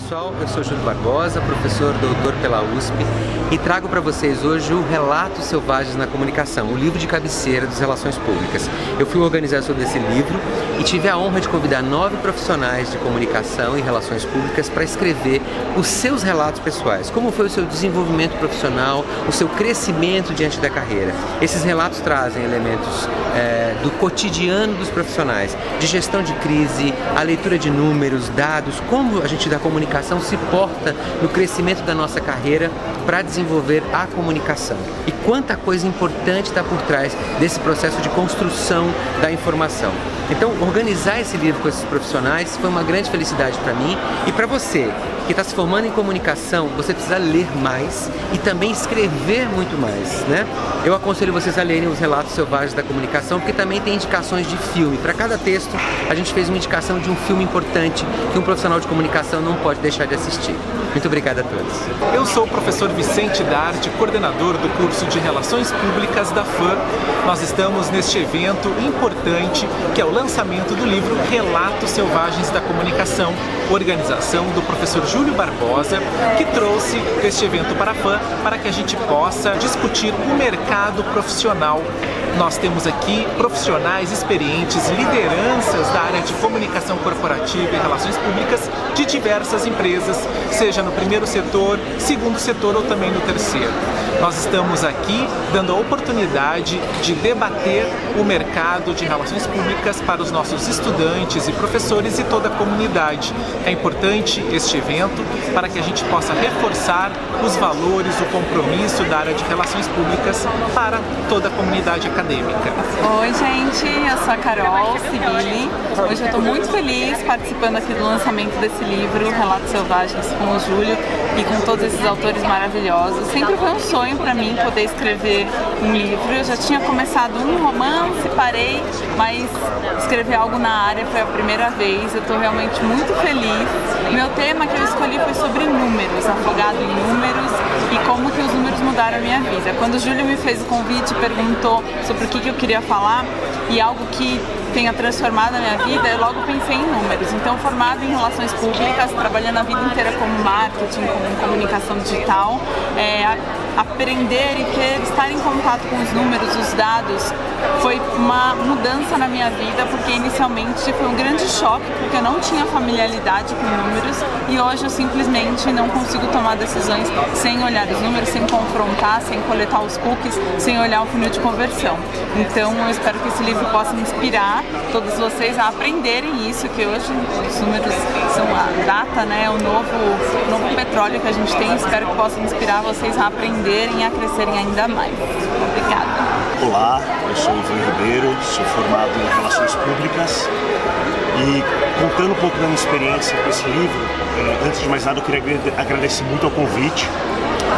pessoal, eu sou Júlio Barbosa, professor doutor pela USP e trago para vocês hoje o Relatos Selvagens na Comunicação, o livro de cabeceira das relações públicas. Eu fui o organizador desse livro e tive a honra de convidar 9 profissionais de comunicação e relações públicas para escrever os seus relatos pessoais, como foi o seu desenvolvimento profissional, o seu crescimento diante da carreira. Esses relatos trazem elementos do cotidiano dos profissionais, de gestão de crise, a leitura de números, dados, como a gente da comunicação se porta no crescimento da nossa carreira para desenvolver a comunicação. E quanta coisa importante está por trás desse processo de construção da informação. Então, organizar esse livro com esses profissionais foi uma grande felicidade para mim e para você que está se formando em comunicação. Você precisa ler mais e também escrever muito mais, né? Eu aconselho vocês a lerem os Relatos Selvagens da Comunicação, porque também tem indicações de filme. Para cada texto, a gente fez uma indicação de um filme importante que um profissional de comunicação não pode deixar de assistir. Muito obrigado a todos. Eu sou o professor Vicente Dardi, coordenador do curso de Relações Públicas da FAM. Nós estamos neste evento importante, que é o lançamento do livro Relatos Selvagens da Comunicação, organização do professor Júlio Barbosa, que trouxe este evento para a FAM para que a gente possa discutir o mercado profissional. Nós temos aqui profissionais experientes, lideranças da área de comunicação corporativa e relações públicas de diversas empresas, seja no primeiro setor, segundo setor ou também no terceiro. Nós estamos aqui dando a oportunidade de debater o mercado de relações públicas para os nossos estudantes e professores e toda a comunidade. É importante este evento para que a gente possa reforçar os valores, o compromisso da área de relações públicas para toda a comunidade acadêmica. Oi gente, eu sou a Carol Sibili. Hoje eu estou muito feliz participando aqui do lançamento desse livro, Relatos Selvagens, com o Júlio e com todos esses autores maravilhosos. Sempre foi um sonho para mim poder escrever um livro. Eu já tinha começado um romance, parei, mas escrever algo na área foi a primeira vez. Eu estou realmente muito feliz. Meu tema que eu escolhi foi sobre números, afogado em números e como que os números mudaram a minha vida. Quando o Júlio me fez o convite e perguntou sobre o que eu queria falar e algo que tenha transformado a minha vida, eu logo pensei em números. Então, formada em relações públicas, trabalhando a vida inteira como marketing, como comunicação digital, aprender e estar em contato com os números, os dados, foi uma mudança na minha vida, porque inicialmente foi um grande choque, porque eu não tinha familiaridade com números e hoje eu simplesmente não consigo tomar decisões sem olhar os números, sem confrontar, sem coletar os cookies, sem olhar o funil de conversão. Então eu espero que esse livro possa inspirar todos vocês a aprenderem isso, que hoje os números são a data, né, o novo petróleo que a gente tem. Espero que possa inspirar vocês a aprenderem e a crescerem ainda mais. Obrigada. Olá, eu sou Ivan Ribeiro, sou formado em Relações Públicas e contando um pouco da minha experiência com esse livro, antes de mais nada eu queria agradecer muito ao convite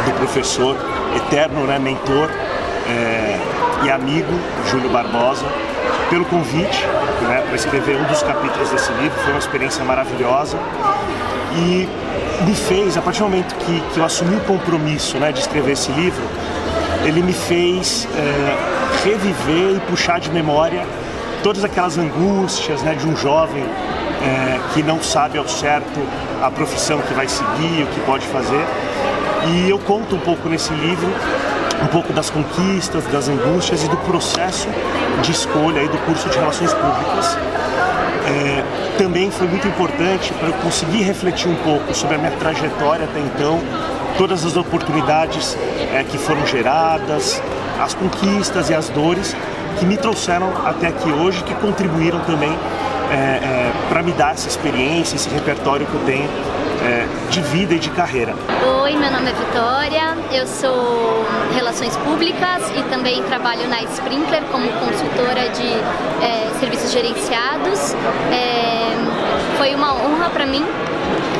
do professor eterno, né, mentor e amigo Júlio Barbosa, pelo convite, né, para escrever um dos capítulos desse livro. Foi uma experiência maravilhosa e me fez, a partir do momento que eu assumi o compromisso, né, de escrever esse livro, ele me fez reviver e puxar de memória todas aquelas angústias, né, de um jovem que não sabe ao certo a profissão que vai seguir, o que pode fazer. E eu conto um pouco nesse livro, um pouco das conquistas, das angústias e do processo de escolha aí do curso de Relações Públicas. Também foi muito importante para eu conseguir refletir um pouco sobre a minha trajetória até então, todas as oportunidades que foram geradas, as conquistas e as dores que me trouxeram até aqui hoje, que contribuíram também para me dar essa experiência, esse repertório que eu tenho de vida e de carreira. Oi, meu nome é Vitória, eu sou Relações Públicas e também trabalho na Sprinkler como consultora de serviços gerenciados. Foi uma honra para mim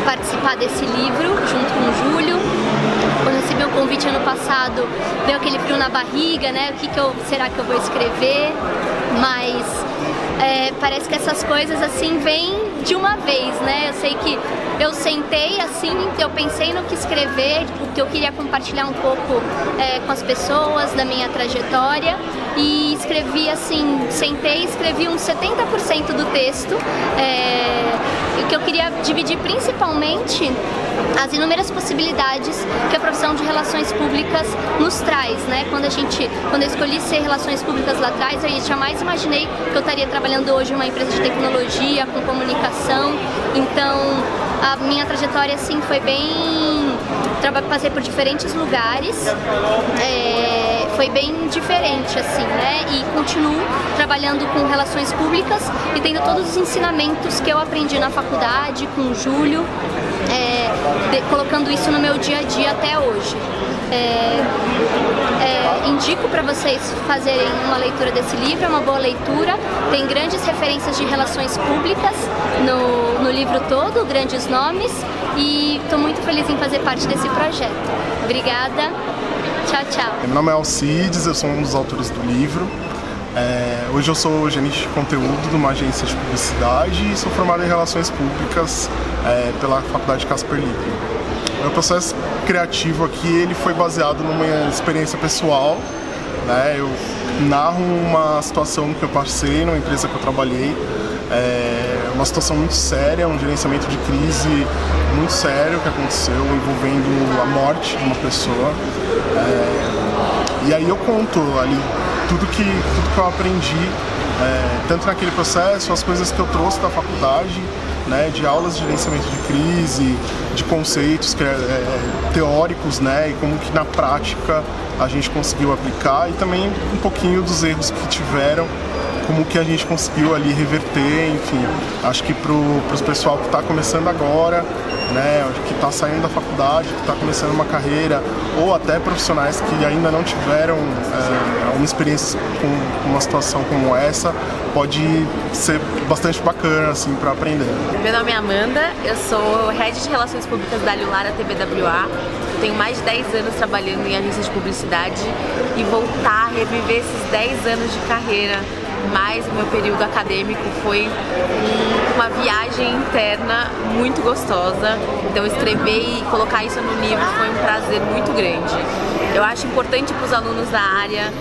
participar desse livro junto com o Júlio. Quando eu recebi o convite ano passado, deu aquele frio na barriga, né? O que será que eu vou escrever? Mas parece que essas coisas assim vêm de uma vez, né? Eu sei que eu sentei assim, eu pensei no que escrever, o que eu queria compartilhar um pouco com as pessoas, da minha trajetória, e escrevi assim, sentei e escrevi uns 70% do texto, que eu queria dividir principalmente as inúmeras possibilidades que a profissão de relações públicas nos traz, né? Quando eu escolhi ser relações públicas lá atrás, eu jamais imaginei que eu estaria trabalhando hoje em uma empresa de tecnologia, com comunicação. Então, a minha trajetória, assim, foi bem... Passei por diferentes lugares, foi bem diferente, assim, né? E continuo trabalhando com relações públicas e tendo todos os ensinamentos que eu aprendi na faculdade, com o Júlio, colocando isso no meu dia a dia até hoje. Indico para vocês fazerem uma leitura desse livro, é uma boa leitura, tem grandes referências de relações públicas no livro todo, grandes nomes, e estou muito feliz em fazer parte desse projeto. Obrigada, tchau, tchau. Meu nome é Alcides, eu sou um dos autores do livro. Hoje eu sou gerente de conteúdo de uma agência de publicidade e sou formado em Relações Públicas pela Faculdade Casper Libero. Meu processo criativo aqui ele foi baseado numa experiência pessoal, né? Eu narro uma situação que eu passei numa empresa que eu trabalhei, uma situação muito séria, um gerenciamento de crise muito sério que aconteceu envolvendo a morte de uma pessoa. E aí eu conto ali tudo que eu aprendi, tanto naquele processo, as coisas que eu trouxe da faculdade, né, de aulas de gerenciamento de crise, de conceitos teóricos, né, e como que na prática a gente conseguiu aplicar, e também um pouquinho dos erros que tiveram, como que a gente conseguiu ali reverter, enfim. Acho que para o pessoal que está começando agora, né, que está saindo da faculdade, que está começando uma carreira, ou até profissionais que ainda não tiveram uma experiência com uma situação como essa, pode ser bastante bacana assim, para aprender. Meu nome é Amanda, eu sou Head de Relações Públicas da Lulara TBWA. Tenho mais de 10 anos trabalhando em agência de publicidade e voltar a reviver esses 10 anos de carreira, mais o meu período acadêmico, foi uma viagem interna muito gostosa. Então escrever e colocar isso no livro foi um prazer muito grande. Eu acho importante para os alunos da área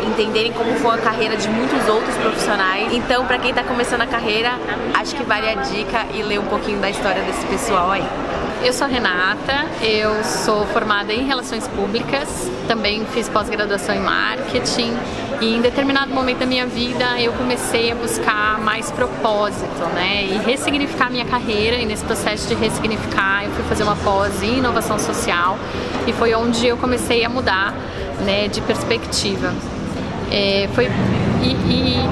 entenderem como foi a carreira de muitos outros profissionais. Então, para quem está começando a carreira, acho que vale a dica e ler um pouquinho da história desse pessoal aí. Eu sou a Renata, eu sou formada em Relações Públicas, também fiz pós-graduação em Marketing e em determinado momento da minha vida eu comecei a buscar mais propósito, né, e ressignificar minha carreira, e nesse processo de ressignificar eu fui fazer uma pós em Inovação Social e foi onde eu comecei a mudar, né, de perspectiva.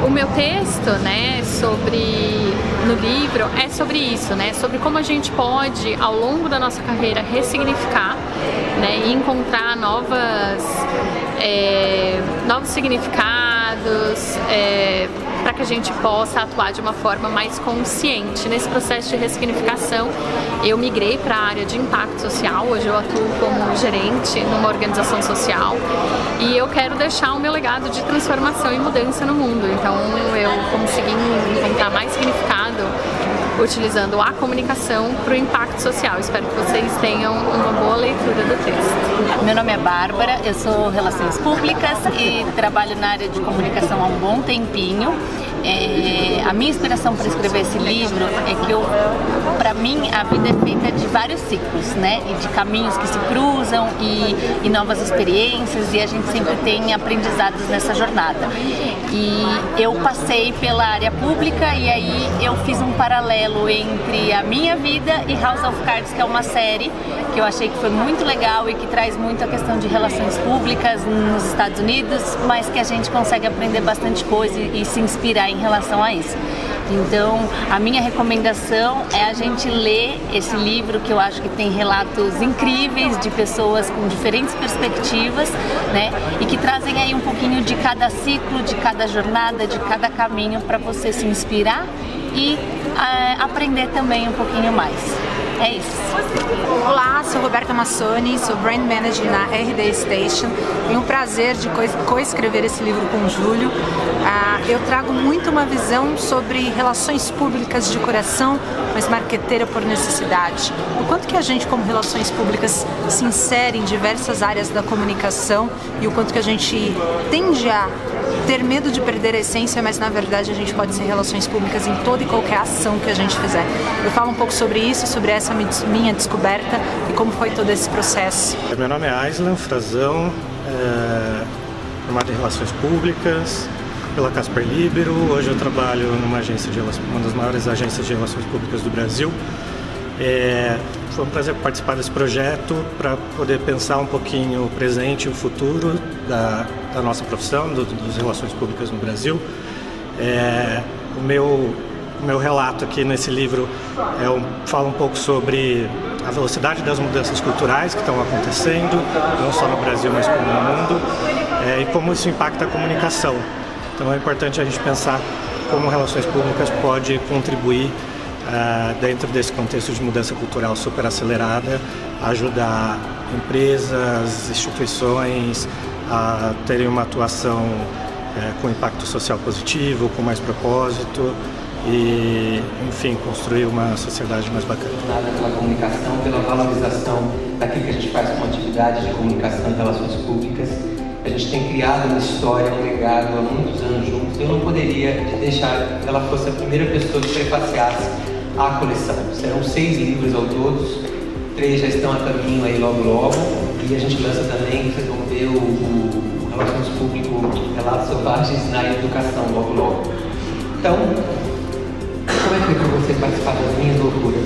O meu texto, né, no livro é sobre isso, né, sobre como a gente pode, ao longo da nossa carreira, ressignificar, né, e encontrar novos significados, para que a gente possa atuar de uma forma mais consciente. Nesse processo de ressignificação, eu migrei para a área de impacto social, hoje eu atuo como gerente numa organização social e eu quero deixar o meu legado de transformação e mudança no mundo. Então eu consegui encontrar mais significado utilizando a comunicação para o impacto social. Espero que vocês tenham uma boa leitura do texto. Meu nome é Bárbara, eu sou Relações Públicas e trabalho na área de comunicação há um bom tempinho. A minha inspiração para escrever esse livro é que para mim a vida é feita de vários ciclos, né? E de caminhos que se cruzam e novas experiências, e a gente sempre tem aprendizados nessa jornada. E eu passei pela área pública e aí eu fiz um paralelo entre a minha vida e House of Cards, que é uma série que eu achei que foi muito legal e que traz muito a questão de relações públicas nos Estados Unidos, mas que a gente consegue aprender bastante coisa e se inspirar em relação a isso. Então, a minha recomendação é a gente ler esse livro, que eu acho que tem relatos incríveis de pessoas com diferentes perspectivas, né? E que trazem aí um pouquinho de cada ciclo, de cada jornada, de cada caminho para você se inspirar e aprender também um pouquinho mais. É isso. Olá, sou Roberta Massoni, sou Brand Manager na RD Station. Tenho o prazer de co-escrever esse livro com o Júlio. Eu trago muito uma visão sobre relações públicas de coração, mas marqueteira por necessidade. O quanto que a gente, como relações públicas, se insere em diversas áreas da comunicação e o quanto que a gente tende a ter medo de perder a essência, mas na verdade a gente pode ser relações públicas em toda e qualquer ação que a gente fizer. Eu falo um pouco sobre isso, sobre essa minha descoberta e como foi todo esse processo. Meu nome é Aislan Frazão, formado em Relações Públicas pela Casper Libero. Hoje eu trabalho numa agência uma das maiores agências de relações públicas do Brasil. Foi um prazer participar desse projeto para poder pensar um pouquinho o presente e o futuro da nossa profissão, das relações públicas no Brasil. O meu relato aqui nesse livro fala um pouco sobre a velocidade das mudanças culturais que estão acontecendo, não só no Brasil, mas como no mundo, e como isso impacta a comunicação. Então é importante a gente pensar como relações públicas pode contribuir dentro desse contexto de mudança cultural super acelerada, ajudar empresas, instituições a terem uma atuação com impacto social positivo, com mais propósito e, enfim, construir uma sociedade mais bacana. Pela comunicação, pela valorização daquilo que a gente faz com atividade de comunicação e relações públicas. A gente tem criado uma história, um legado há muitos anos juntos. Eu não poderia deixar que ela fosse a primeira pessoa que prefaciasse a coleção. Serão 6 livros ao todo, 3 já estão a caminho aí logo, e a gente lança também, vocês vão ver o Relações Públicas, Relatos Selvagens na Educação logo. Então, como é que foi para você participar das minhas loucuras?